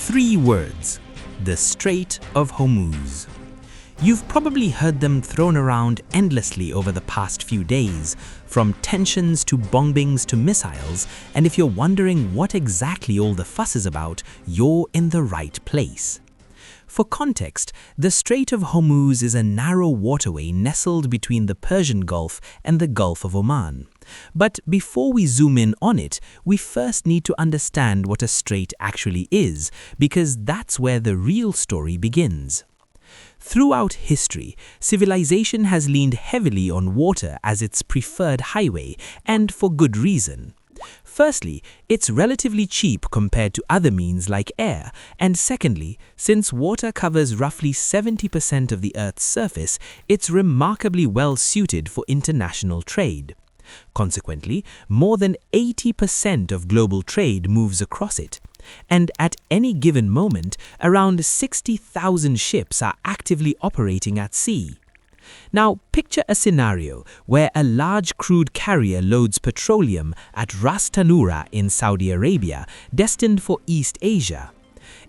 Three words: the Strait of Hormuz. You've probably heard them thrown around endlessly over the past few days, from tensions to bombings to missiles, and if you're wondering what exactly all the fuss is about, you're in the right place. For context, the Strait of Hormuz is a narrow waterway nestled between the Persian Gulf and the Gulf of Oman. But before we zoom in on it, we first need to understand what a strait actually is, because that's where the real story begins. Throughout history, civilization has leaned heavily on water as its preferred highway, and for good reason. Firstly, it's relatively cheap compared to other means like air, and secondly, since water covers roughly 70% of the Earth's surface, it's remarkably well suited for international trade. Consequently, more than 80% of global trade moves across it. And at any given moment, around 60,000 ships are actively operating at sea. Now, picture a scenario where a large crude carrier loads petroleum at Ras Tanura in Saudi Arabia, destined for East Asia.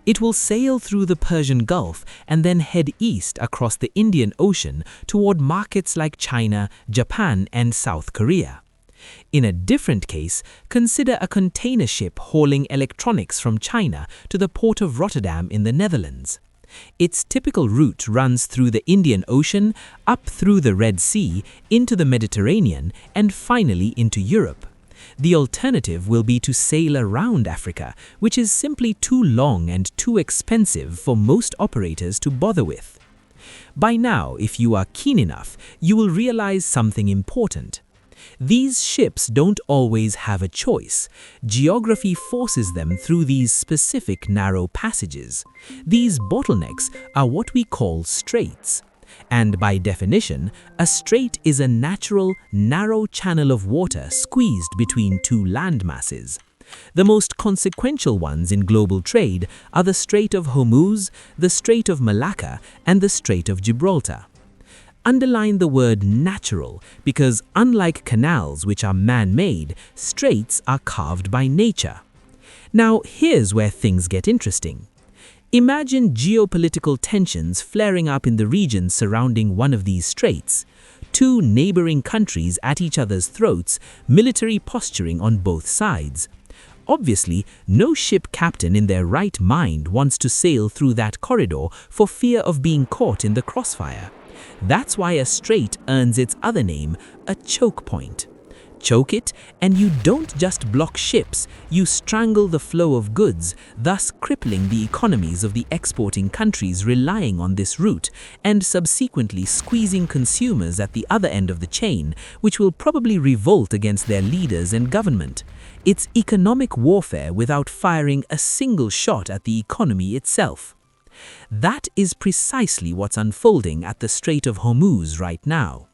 It will sail through the Persian Gulf and then head east across the Indian Ocean toward markets like China, Japan, and South Korea. In a different case, consider a container ship hauling electronics from China to the port of Rotterdam in the Netherlands. Its typical route runs through the Indian Ocean, up through the Red Sea, into the Mediterranean, and finally into Europe. The alternative will be to sail around Africa, which is simply too long and too expensive for most operators to bother with. By now, if you are keen enough, you will realize something important. These ships don't always have a choice. Geography forces them through these specific narrow passages. These bottlenecks are what we call straits. And by definition, a strait is a natural, narrow channel of water squeezed between two landmasses. The most consequential ones in global trade are the Strait of Hormuz, the Strait of Malacca, and the Strait of Gibraltar. Underline the word natural because unlike canals which are man-made, straits are carved by nature. Now here's where things get interesting. Imagine geopolitical tensions flaring up in the region surrounding one of these straits. Two neighboring countries at each other's throats, military posturing on both sides. Obviously, no ship captain in their right mind wants to sail through that corridor for fear of being caught in the crossfire. That's why a strait earns its other name, a choke point. Choke it, and you don't just block ships, you strangle the flow of goods, thus crippling the economies of the exporting countries relying on this route, and subsequently squeezing consumers at the other end of the chain, which will probably revolt against their leaders and government. It's economic warfare without firing a single shot at the economy itself. That is precisely what's unfolding at the Strait of Hormuz right now.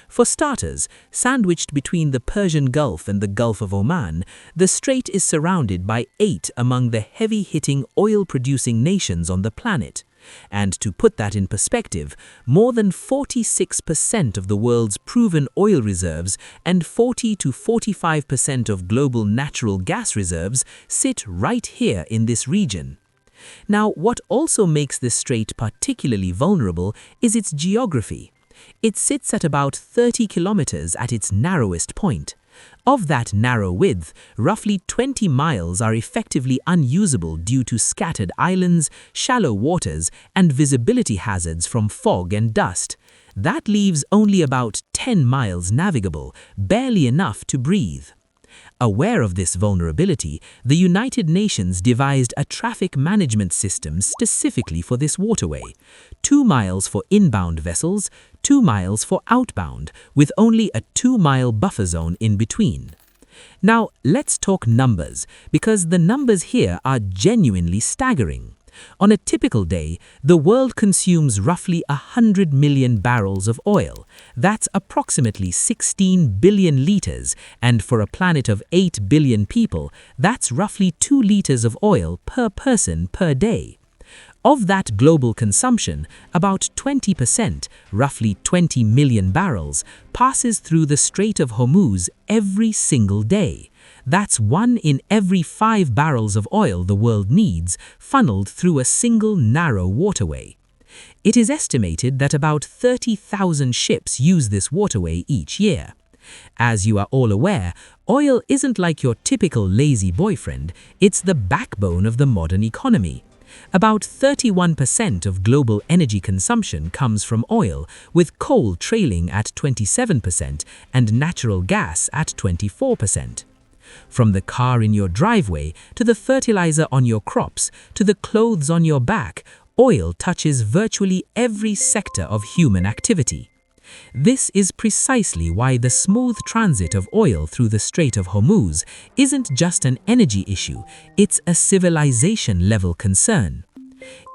For starters, sandwiched between the Persian Gulf and the Gulf of Oman, the strait is surrounded by 8 among the heavy-hitting oil-producing nations on the planet. And to put that in perspective, more than 46% of the world's proven oil reserves and 40 to 45% of global natural gas reserves sit right here in this region. Now, what also makes this strait particularly vulnerable is its geography. It sits at about 30 kilometers at its narrowest point. Of that narrow width, roughly 20 miles are effectively unusable due to scattered islands, shallow waters, and visibility hazards from fog and dust. That leaves only about 10 miles navigable, barely enough to breathe. Aware of this vulnerability, the United Nations devised a traffic management system specifically for this waterway. 2 miles for inbound vessels, 2 miles for outbound, with only a 2-mile buffer zone in between. Now, let's talk numbers, because the numbers here are genuinely staggering. On a typical day, the world consumes roughly 100 million barrels of oil. That's approximately 16 billion liters, and for a planet of 8 billion people, that's roughly 2 liters of oil per person per day. Of that global consumption, about 20%, roughly 20 million barrels, passes through the Strait of Hormuz every single day. That's 1 in every 5 barrels of oil the world needs, funneled through a single narrow waterway. It is estimated that about 30,000 ships use this waterway each year. As you are all aware, oil isn't like your typical lazy boyfriend, it's the backbone of the modern economy. About 31% of global energy consumption comes from oil, with coal trailing at 27% and natural gas at 24%. From the car in your driveway, to the fertilizer on your crops, to the clothes on your back, oil touches virtually every sector of human activity. This is precisely why the smooth transit of oil through the Strait of Hormuz isn't just an energy issue, it's a civilization-level concern.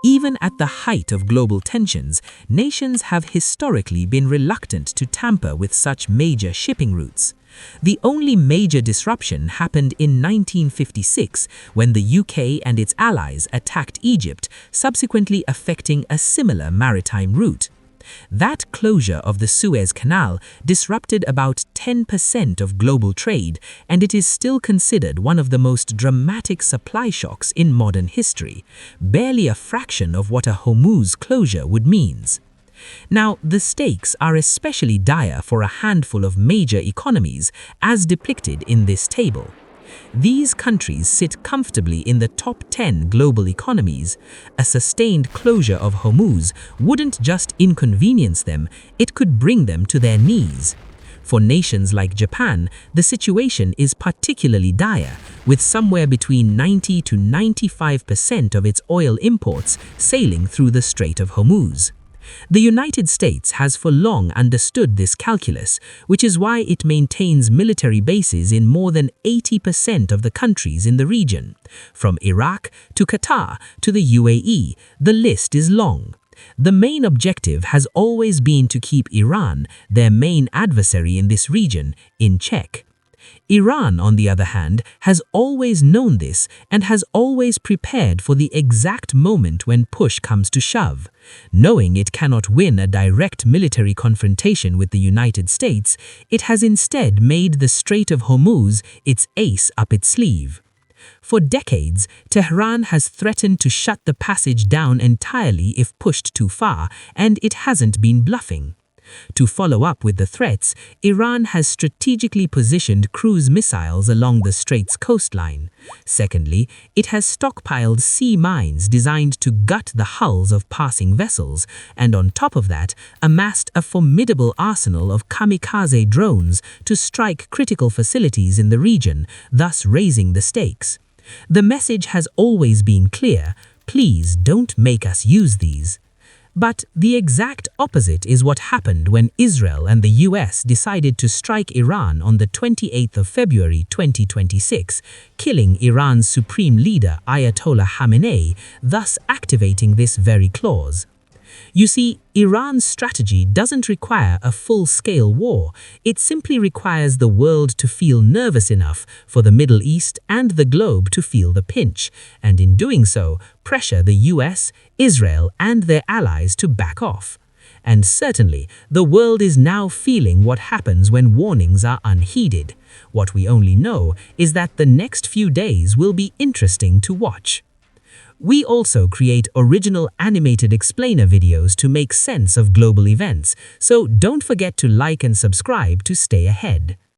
Even at the height of global tensions, nations have historically been reluctant to tamper with such major shipping routes. The only major disruption happened in 1956 when the UK and its allies attacked Egypt, subsequently affecting a similar maritime route. That closure of the Suez Canal disrupted about 10% of global trade, and it is still considered one of the most dramatic supply shocks in modern history, barely a fraction of what a Hormuz closure would mean. Now, the stakes are especially dire for a handful of major economies, as depicted in this table. These countries sit comfortably in the top 10 global economies. A sustained closure of Hormuz wouldn't just inconvenience them, it could bring them to their knees. For nations like Japan, the situation is particularly dire, with somewhere between 90 to 95% of its oil imports sailing through the Strait of Hormuz. The United States has for long understood this calculus, which is why it maintains military bases in more than 80% of the countries in the region. From Iraq to Qatar to the UAE, the list is long. The main objective has always been to keep Iran, their main adversary in this region, in check. Iran, on the other hand, has always known this and has always prepared for the exact moment when push comes to shove. Knowing it cannot win a direct military confrontation with the United States, it has instead made the Strait of Hormuz its ace up its sleeve. For decades, Tehran has threatened to shut the passage down entirely if pushed too far, and it hasn't been bluffing. To follow up with the threats, Iran has strategically positioned cruise missiles along the strait's coastline. Secondly, it has stockpiled sea mines designed to gut the hulls of passing vessels, and on top of that, amassed a formidable arsenal of kamikaze drones to strike critical facilities in the region, thus raising the stakes. The message has always been clear: please don't make us use these. But the exact opposite is what happened when Israel and the US decided to strike Iran on the 28th of February 2026, killing Iran's supreme leader Ayatollah Khamenei, thus activating this very clause. You see, Iran's strategy doesn't require a full-scale war. It simply requires the world to feel nervous enough for the Middle East and the globe to feel the pinch, and in doing so, pressure the US, Israel, and their allies to back off. And certainly, the world is now feeling what happens when warnings are unheeded. What we only know is that the next few days will be interesting to watch. We also create original animated explainer videos to make sense of global events, so don't forget to like and subscribe to stay ahead.